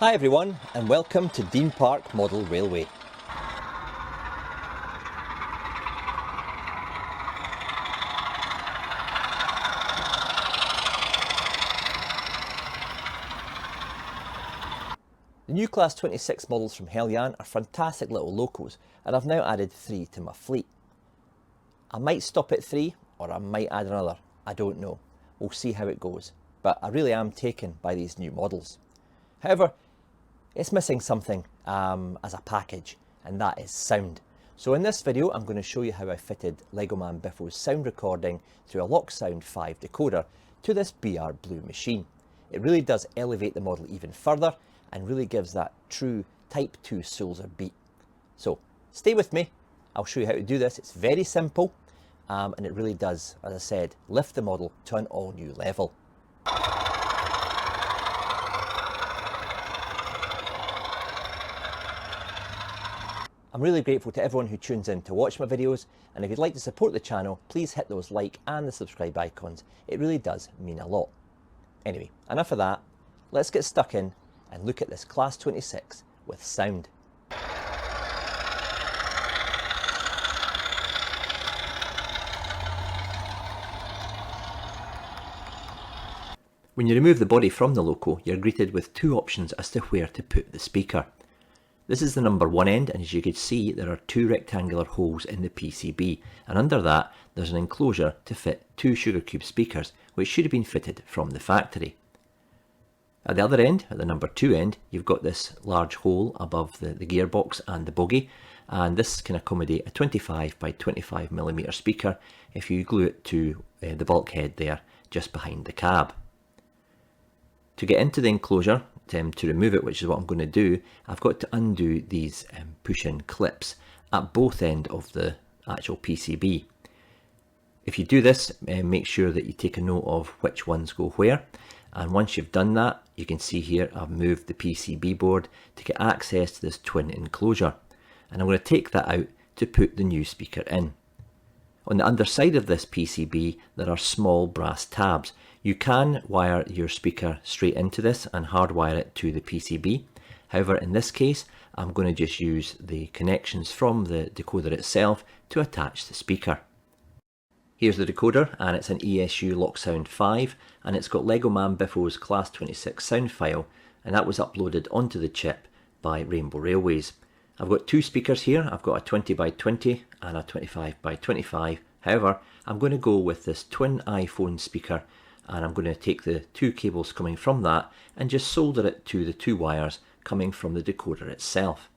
Hi everyone, and welcome to Dean Park Model Railway. The new Class 26 models from Heljan are fantastic little locos, and I've now added 3 to my fleet. I might stop at 3, or I might add another, I don't know. We'll see how it goes, but I really am taken by these new models. However, it's missing something as a package, and that is sound. So in this video, I'm going to show you how I fitted Legomanbiffo's sound recording through a LokSound 5 decoder to this BR Blue machine. It really does elevate the model even further and really gives that true Type 2 Sulzer beat. So stay with me, I'll show you how to do this. It's very simple, and it really does, as I said, lift the model to an all new level. I'm really grateful to everyone who tunes in to watch my videos, and if you'd like to support the channel, please hit those like and the subscribe icons. It really does mean a lot. Anyway, enough of that. Let's get stuck in and look at this Class 26 with sound. When you remove the body from the loco, you're greeted with 2 options as to where to put the speaker. This is the number 1 end, and as you can see, there are 2 rectangular holes in the PCB, and under that there's an enclosure to fit 2 sugar cube speakers, which should have been fitted from the factory. At the other end, at the number 2 end, you've got this large hole above the gearbox and the bogie, and this can accommodate a 25 by 25mm speaker if you glue it to the bulkhead there just behind the cab. To get into the enclosure, to remove it, which is what I'm going to do, I've got to undo these push-in clips at both ends of the actual PCB. If you do this, make sure that you take a note of which ones go where, and once you've done that, you can see here I've moved the PCB board to get access to this twin enclosure, and I'm going to take that out to put the new speaker in. On the underside of this PCB there are small brass tabs. You can wire your speaker straight into this and hardwire it to the PCB. However, in this case, I'm going to just use the connections from the decoder itself to attach the speaker. Here's the decoder, and it's an ESU LokSound 5, and it's got Legomanbiffo's Class 26 sound file, and that was uploaded onto the chip by Rainbow Railways. I've got 2 speakers here. I've got a 20 by 20 and a 25 by 25. However, I'm going to go with this twin iPhone speaker, and I'm going to take the 2 cables coming from that and just solder it to the 2 wires coming from the decoder itself.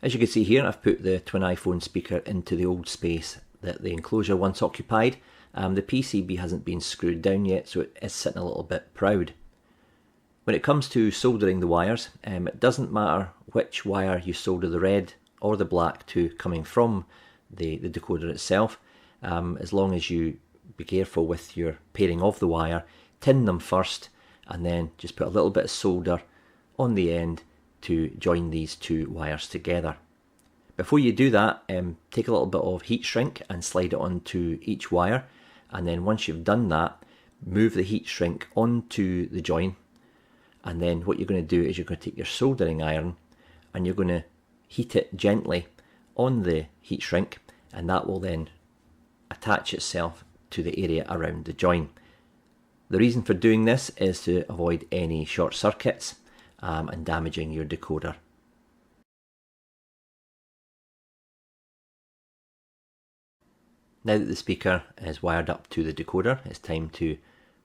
As you can see here, I've put the twin iPhone speaker into the old space that the enclosure once occupied. The PCB hasn't been screwed down yet, so it is sitting a little bit proud. When it comes to soldering the wires, it doesn't matter which wire you solder the red or the black to coming from the decoder itself, as long as you be careful with your pairing of the wire, tin them first, and then just put a little bit of solder on the end to join these 2 wires together. Before you do that, take a little bit of heat shrink and slide it onto each wire, and then once you've done that, move the heat shrink onto the join, and then what you're going to do is you're going to take your soldering iron and you're going to heat it gently on the heat shrink, and that will then attach itself to the area around the join. The reason for doing this is to avoid any short circuits and damaging your decoder. Now that the speaker is wired up to the decoder, it's time to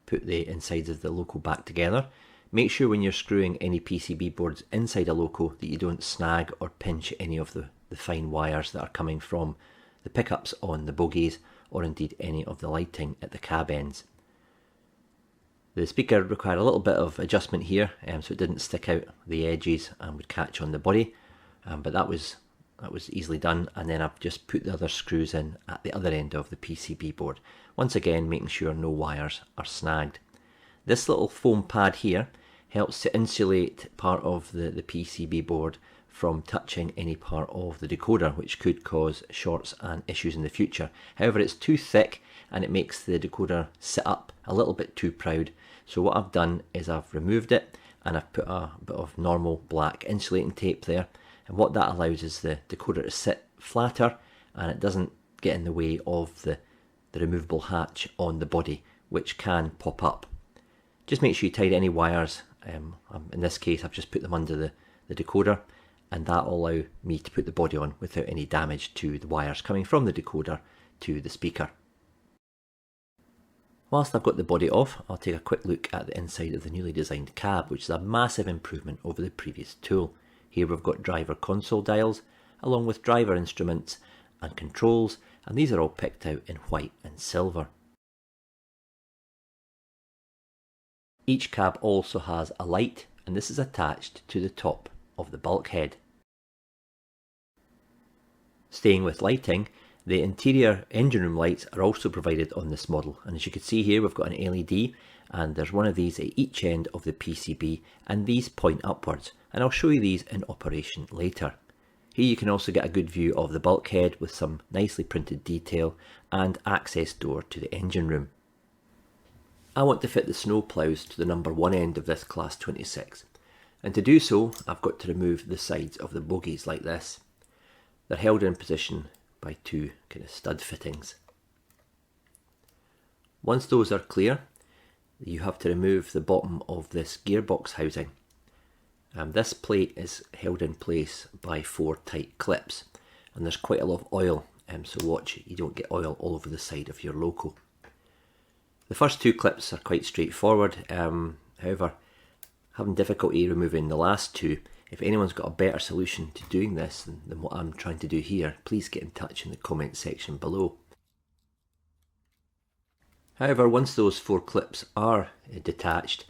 put the insides of the loco back together. Make sure when you're screwing any PCB boards inside a loco that you don't snag or pinch any of the fine wires that are coming from the pickups on the bogies, or indeed any of the lighting at the cab ends. The speaker required a little bit of adjustment here, so it didn't stick out the edges and would catch on the body, but that was easily done, and then I've just put the other screws in at the other end of the PCB board, once again making sure no wires are snagged. This little foam pad here helps to insulate part of the PCB board from touching any part of the decoder, which could cause shorts and issues in the future. However, it's too thick and it makes the decoder sit up a little bit too proud. So what I've done is I've removed it and I've put a bit of normal black insulating tape there, and what that allows is the decoder to sit flatter and it doesn't get in the way of the removable hatch on the body, which can pop up. Just make sure you tidy any wires. In this case I've just put them under the decoder, and that will allow me to put the body on without any damage to the wires coming from the decoder to the speaker. Whilst I've got the body off, I'll take a quick look at the inside of the newly designed cab, which is a massive improvement over the previous tool. Here we've got driver console dials, along with driver instruments and controls, and these are all picked out in white and silver. Each cab also has a light, and this is attached to the top of the bulkhead. Staying with lighting, the interior engine room lights are also provided on this model, and as you can see here we've got an LED, and there's one of these at each end of the PCB, and these point upwards, and I'll show you these in operation later. Here you can also get a good view of the bulkhead with some nicely printed detail and access door to the engine room. I want to fit the snow plows to the number 1 end of this Class 26, and to do so I've got to remove the sides of the bogies like this. They're held in position by two kind of stud fittings. Once those are clear, you have to remove the bottom of this gearbox housing. This plate is held in place by 4 tight clips, and there's quite a lot of oil, so watch you don't get oil all over the side of your loco. The first 2 clips are quite straightforward, however, having difficulty removing the last 2. If anyone's got a better solution to doing this than what I'm trying to do here, please get in touch in the comment section below. However, once those 4 clips are detached,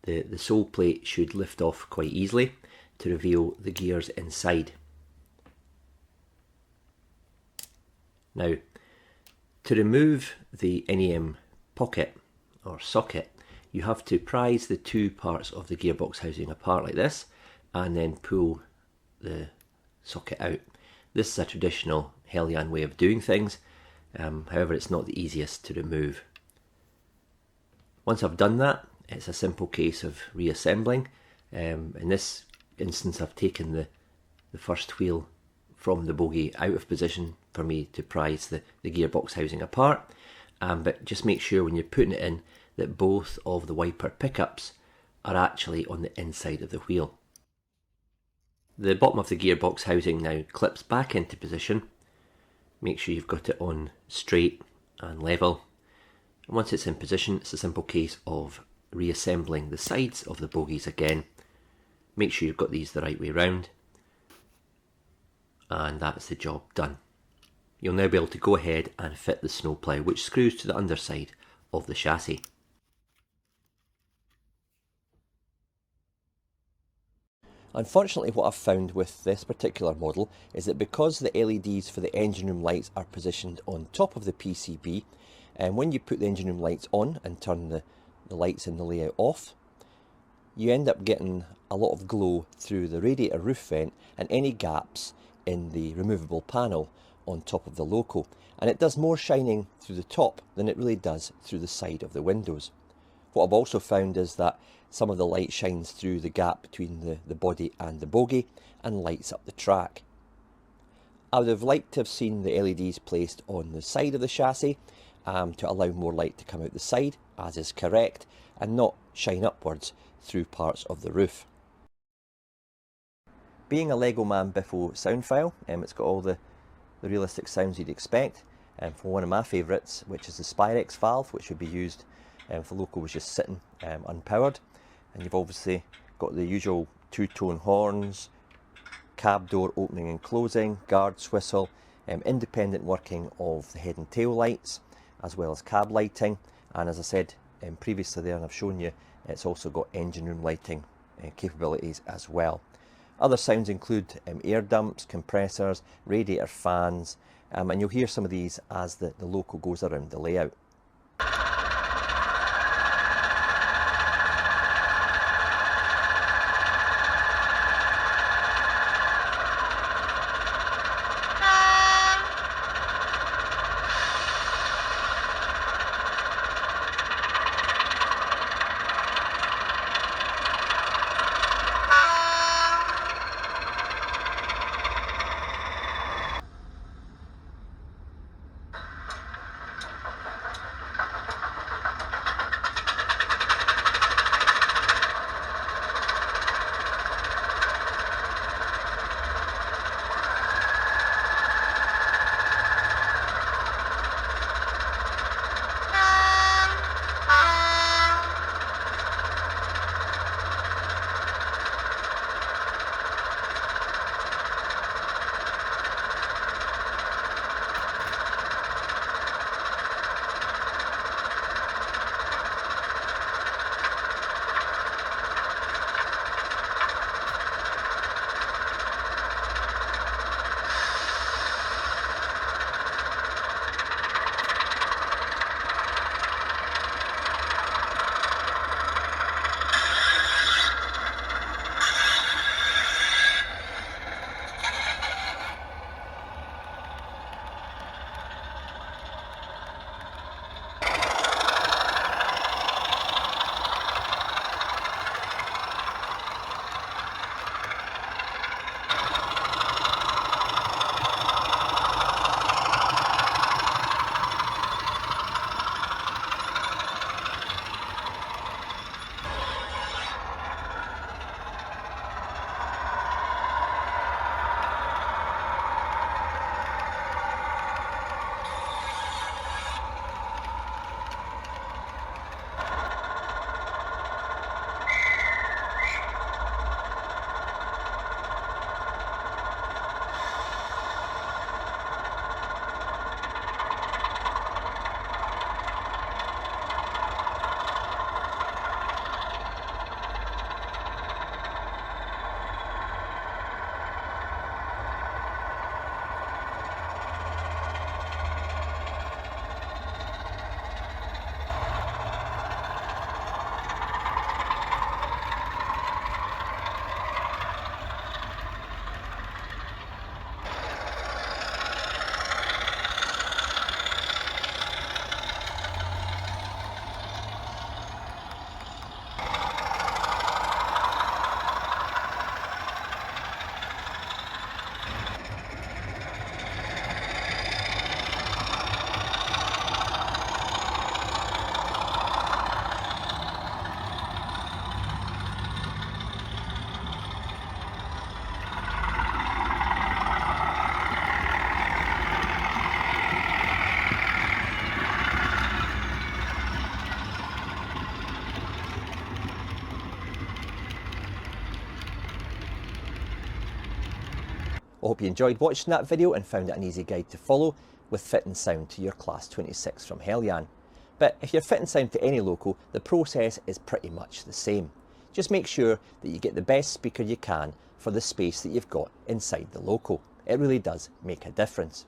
the sole plate should lift off quite easily to reveal the gears inside. Now, to remove the NEM pocket or socket, you have to prise the 2 parts of the gearbox housing apart like this, and then pull the socket out. This is a traditional Heljan way of doing things, however it's not the easiest to remove. Once I've done that, it's a simple case of reassembling. In this instance I've taken the first wheel from the bogie out of position for me to prise the gearbox housing apart, but just make sure when you're putting it in that both of the wiper pickups are actually on the inside of the wheel. The bottom of the gearbox housing now clips back into position. Make sure you've got it on straight and level. And once it's in position, it's a simple case of reassembling the sides of the bogies again. Make sure you've got these the right way round, and that's the job done. You'll now be able to go ahead and fit the snowplow, which screws to the underside of the chassis. Unfortunately, what I've found with this particular model is that because the LEDs for the engine room lights are positioned on top of the PCB, and when you put the engine room lights on and turn the lights in the layout off, you end up getting a lot of glow through the radiator roof vent and any gaps in the removable panel on top of the loco, and it does more shining through the top than it really does through the side of the windows. What I've also found is that some of the light shines through the gap between the body and the bogie and lights up the track. I would have liked to have seen the LEDs placed on the side of the chassis to allow more light to come out the side, as is correct, and not shine upwards through parts of the roof. Being a Legomanbiffo sound file, it's got all the realistic sounds you'd expect, from one of my favourites, which is the Spirex valve, which would be used if the loco was just sitting unpowered. And you've obviously got the usual 2-tone horns, cab door opening and closing, guards whistle, independent working of the head and tail lights, as well as cab lighting, and as I said previously there, and I've shown you, it's also got engine room lighting capabilities as well. Other sounds include air dumps, compressors, radiator fans, and you'll hear some of these as the loco goes around the layout. I hope you enjoyed watching that video and found it an easy guide to follow with fitting sound to your Class 26 from Heljan. But if you're fitting sound to any loco, the process is pretty much the same. Just make sure that you get the best speaker you can for the space that you've got inside the loco. It really does make a difference.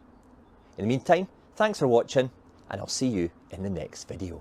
In the meantime, thanks for watching, and I'll see you in the next video.